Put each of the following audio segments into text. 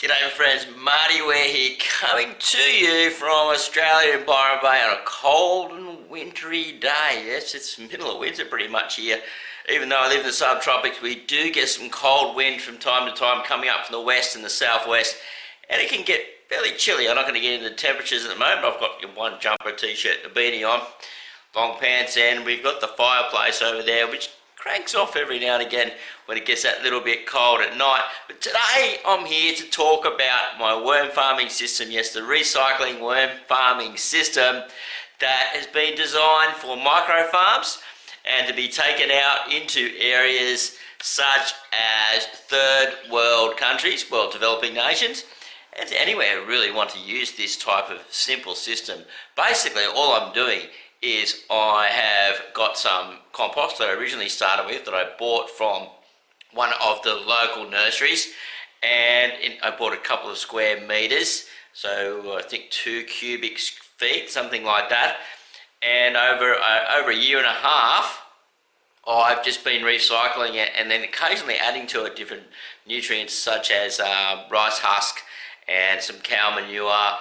G'day friends, Marty Ware here, coming to you from Australia in Byron Bay on a cold and wintry day. Yes, it's middle of winter pretty much here. Even though I live in the subtropics, we do get some cold wind from time to time coming up from the west and the southwest, and it can get fairly chilly. I'm not going to get into the temperatures at the moment. I've got one jumper, t-shirt, a beanie on, long pants, and we've got the fireplace over there, which cranks off every now and again when it gets that little bit cold at night. But today I'm here to talk about my worm farming system. Yes, the recycling worm farming system that has been designed for micro farms and to be taken out into areas such as third world countries, well, developing nations, and anywhere who really want to use this type of simple system. Basically, all I'm doing is I have got some compost that I originally started with that I bought from one of the local nurseries, and I bought a couple of square meters, so I think 2 cubic feet, something like that. And over a year and a half, I've just been recycling it and then occasionally adding to it different nutrients such as rice husk and some cow manure.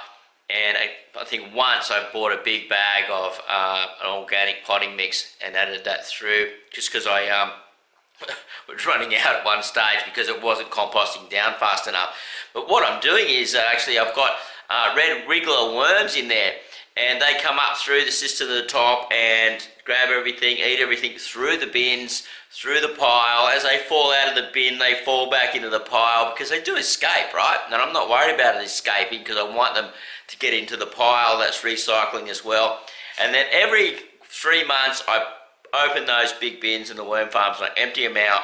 And I think once I bought a big bag of an organic potting mix and added that through, just because I was running out at one stage because it wasn't composting down fast enough. But what I'm doing is actually I've got red wriggler worms in there, and they come up through the system at the top and grab everything, eat everything through the bins, through the pile. As they fall out of the bin, they fall back into the pile because they do escape, right? And I'm not worried about it escaping because I want them to get into the pile that's recycling as well. And then every 3 months I open those big bins in the worm farms and I empty them out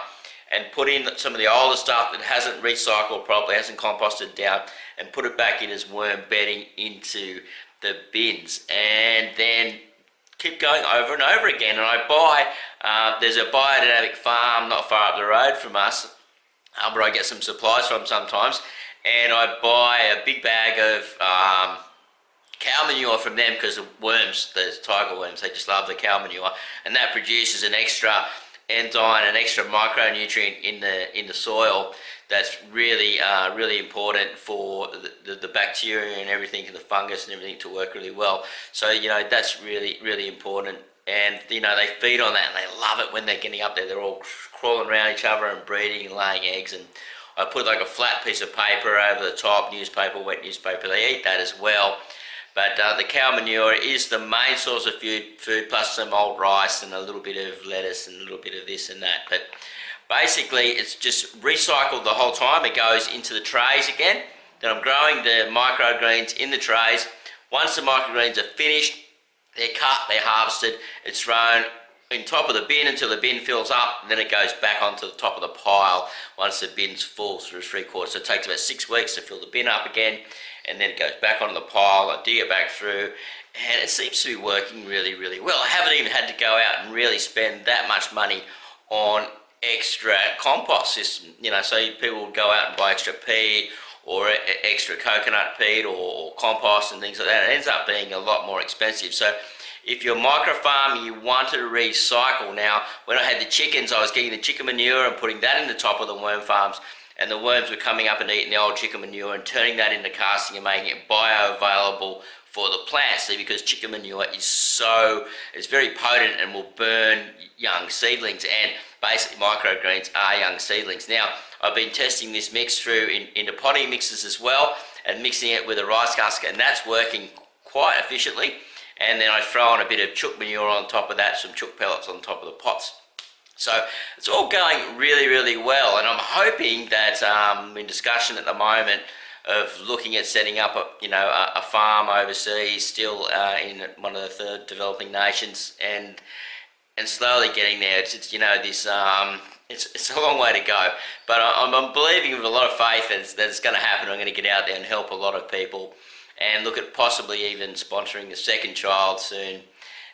and put in some of the older stuff that hasn't recycled properly, hasn't composted down, and put it back in as worm bedding into the bins, and then keep going over and over again. And I buy, there's a biodynamic farm not far up the road from us, where I get some supplies from sometimes, and I buy a big bag of cow manure from them because the worms, the tiger worms, they just love the cow manure, and that produces an extra enzyme, an extra micronutrient in the soil that's really really important for the bacteria and everything, and the fungus and everything to work really well. So that's really important, and they feed on that and they love it when they're getting up there. They're all crawling around each other and breeding and laying eggs, and I put like a flat piece of paper over the top, newspaper, wet newspaper. They eat that as well. But the cow manure is the main source of food, plus some old rice and a little bit of lettuce and a little bit of this and that. But basically, it's just recycled the whole time. It goes into the trays again. Then I'm growing the microgreens in the trays. Once the microgreens are finished, they're cut, they're harvested, it's thrown in top of the bin until the bin fills up, and then it goes back onto the top of the pile once the bin's full through 3/4. So it takes about 6 weeks to fill the bin up again, and then it goes back onto the pile. I dig it back through, and it seems to be working really well. I haven't even had to go out and really spend that much money on extra compost system. So people will go out and buy extra peat or extra coconut peat or compost and things like that. It ends up being a lot more expensive. So if you're micro farming, you want to recycle. Now, when I had the chickens, I was getting the chicken manure and putting that in the top of the worm farms, and the worms were coming up and eating the old chicken manure and turning that into casting and making it bioavailable for the plants. See, because chicken manure is it's very potent and will burn young seedlings, and basically microgreens are young seedlings. Now, I've been testing this mix through into potting mixes as well, and mixing it with a rice husk, and that's working quite efficiently. And then I throw on a bit of chook manure on top of that, some chook pellets on top of the pots. So it's all going really well, and I'm hoping that in discussion at the moment of looking at setting up a farm overseas, still in one of the third developing nations, and slowly getting there. It's it's a long way to go, but I'm believing with a lot of faith that it's going to happen. I'm going to get out there and help a lot of people, and look at possibly even sponsoring a second child soon.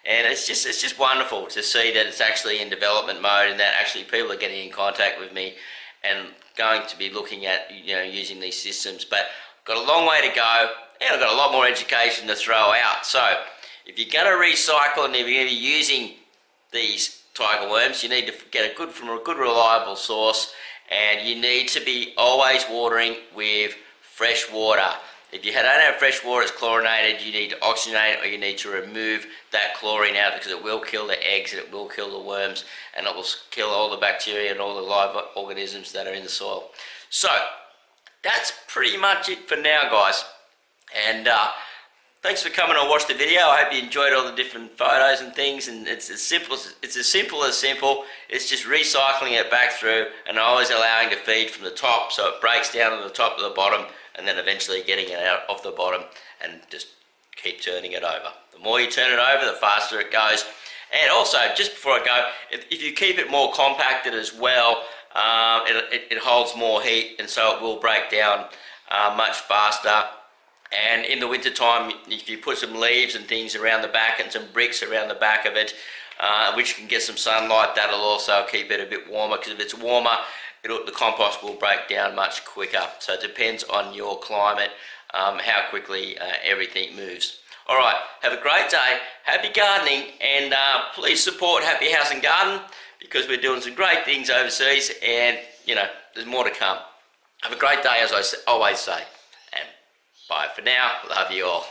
And it's just wonderful to see that it's actually in development mode, and that actually people are getting in contact with me and going to be looking at using these systems. But I've got a long way to go, and I've got a lot more education to throw out. So if you're going to recycle and if you're going to be using these tiger worms, you need to get it from a good reliable source, and you need to be always watering with fresh water. If you don't have fresh water, it's chlorinated, you need to oxygenate it, or you need to remove that chlorine out, because it will kill the eggs and it will kill the worms, and it will kill all the bacteria and all the live organisms that are in the soil. So that's pretty much it for now, guys. And thanks for coming and watch the video. I hope you enjoyed all the different photos and things. And it's as simple as simple. It's just recycling it back through and always allowing to feed from the top, so it breaks down on the top to the bottom, and then eventually getting it out of the bottom, and just keep turning it over. The more you turn it over, the faster it goes. And also, just before I go, if you keep it more compacted as well, it holds more heat, and so it will break down much faster. And in the winter time, if you put some leaves and things around the back and some bricks around the back of it, which can get some sunlight, that'll also keep it a bit warmer, because if it's warmer, the compost will break down much quicker. So it depends on your climate, how quickly everything moves. All right, have a great day, happy gardening, and please support Happy House and Garden, because we're doing some great things overseas, and there's more to come. Have a great day, as I always say, and bye for now. Love you all.